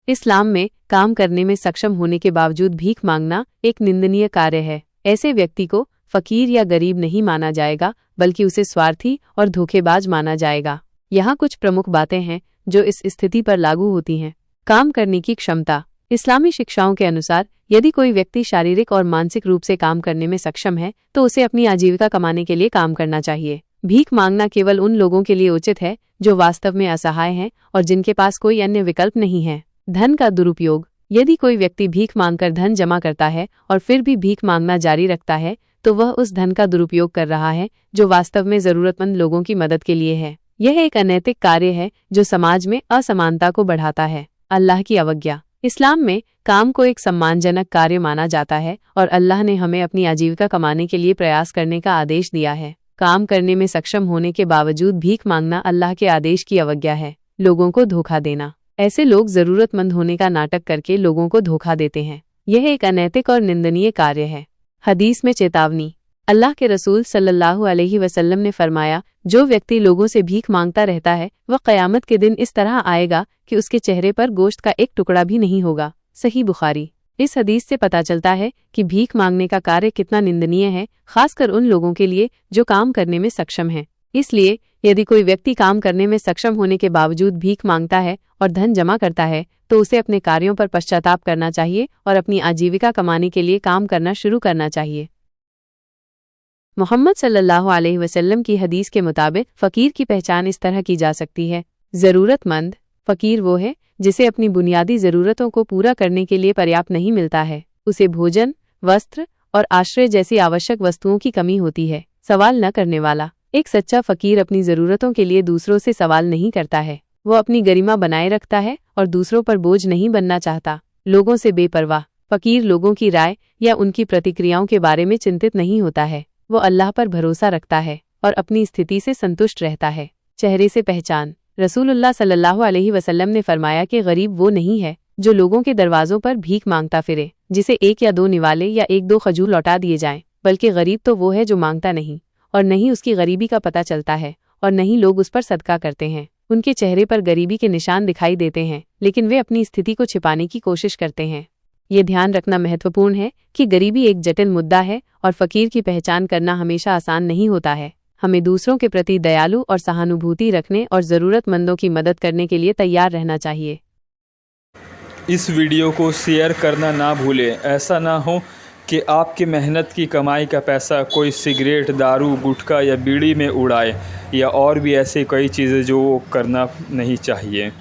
इस्लाम में काम करने में सक्षम होने के बावजूद भीख मांगना एक निंदनीय कार्य है। ऐसे व्यक्ति को फकीर या गरीब नहीं माना जाएगा, बल्कि उसे स्वार्थी और धोखेबाज माना जाएगा। यहाँ कुछ प्रमुख बातें हैं जो इस स्थिति पर लागू होती हैं। काम करने की क्षमता। इस्लामी शिक्षाओं के अनुसार यदि कोई व्यक्ति शारीरिक और मानसिक रूप से काम करने में सक्षम है तो उसे अपनी आजीविका कमाने के लिए काम करना चाहिए। भीख मांगना केवल उन लोगों के लिए उचित है जो वास्तव में असहाय हैं और जिनके पास कोई अन्य विकल्प नहीं है। धन का दुरुपयोग। यदि कोई व्यक्ति भीख मांगकर धन जमा करता है और फिर भी भीख मांगना जारी रखता है तो वह उस धन का दुरुपयोग कर रहा है जो वास्तव में जरूरतमंद लोगों की मदद के लिए है। यह एक अनैतिक कार्य है जो समाज में असमानता को बढ़ाता है। अल्लाह की अवज्ञा। इस्लाम में काम को एक सम्मानजनक कार्य माना जाता है और अल्लाह ने हमें अपनी आजीविका कमाने के लिए प्रयास करने का आदेश दिया है। काम करने में सक्षम होने के बावजूद भीख मांगना अल्लाह के आदेश की अवज्ञा है। लोगों को धोखा देना। ऐसे लोग जरूरतमंद होने का नाटक करके लोगों को धोखा देते हैं। यह एक अनैतिक और निंदनीय कार्य है। हदीस में चेतावनी। अल्लाह के रसूल सल्लल्लाहु अलैहि वसल्लम ने फरमाया, जो व्यक्ति लोगों से भीख मांगता रहता है वह क़यामत के दिन इस तरह आएगा कि उसके चेहरे पर गोश्त का एक टुकड़ा भी नहीं होगा। सही बुखारी। इस हदीस से पता चलता है कि भीख मांगने का कार्य कितना निंदनीय है, खासकर उन लोगों के लिए जो काम करने में सक्षम हैं। इसलिए यदि कोई व्यक्ति काम करने में सक्षम होने के बावजूद भीख मांगता है और धन जमा करता है तो उसे अपने कार्यों पर पश्चाताप करना चाहिए और अपनी आजीविका कमाने के लिए काम करना शुरू करना चाहिए। मोहम्मद सल्लल्लाहु अलैहि वसल्लम की हदीस के मुताबिक फ़कीर की पहचान इस तरह की जा सकती है। ज़रूरतमंद। फ़कीर वो है जिसे अपनी बुनियादी ज़रूरतों को पूरा करने के लिए पर्याप्त नहीं मिलता है। उसे भोजन, वस्त्र और आश्रय जैसी आवश्यक वस्तुओं की कमी होती है। सवाल न करने वाला। एक सच्चा फ़कीर अपनी ज़रूरतों के लिए दूसरों से सवाल नहीं करता है। वो अपनी गरिमा बनाए रखता है और दूसरों पर बोझ नहीं बनना चाहता। लोगों से बेपरवाह। फ़कीर लोगों की राय या उनकी प्रतिक्रियाओं के बारे में चिंतित नहीं होता है। वो अल्लाह पर भरोसा रखता है और अपनी स्थिति से संतुष्ट रहता है। चेहरे से पहचान। रसूलुल्लाह सल्लल्लाहु अलैहि वसल्लम ने फरमाया कि गरीब वो नहीं है जो लोगों के दरवाजों पर भीख मांगता फिरे, जिसे एक या दो निवाले या एक दो खजूर लौटा दिए जाएं, बल्कि गरीब तो वो है जो मांगता नहीं और नहीं उसकी गरीबी का पता चलता है और नहीं लोग उस पर सदका करते हैं। उनके चेहरे पर गरीबी के निशान दिखाई देते हैं, लेकिन वे अपनी स्थिति को छिपाने की कोशिश करते हैं। ये ध्यान रखना महत्वपूर्ण है कि गरीबी एक जटिल मुद्दा है और फ़कीर की पहचान करना हमेशा आसान नहीं होता है। हमें दूसरों के प्रति दयालु और सहानुभूति रखने और ज़रूरतमंदों की मदद करने के लिए तैयार रहना चाहिए। इस वीडियो को शेयर करना ना भूलें। ऐसा ना हो कि आपकी मेहनत की कमाई का पैसा कोई सिगरेट, दारू, गुटखा या बीड़ी में उड़ाए या और भी ऐसे कई चीज़ें जो करना नहीं चाहिए।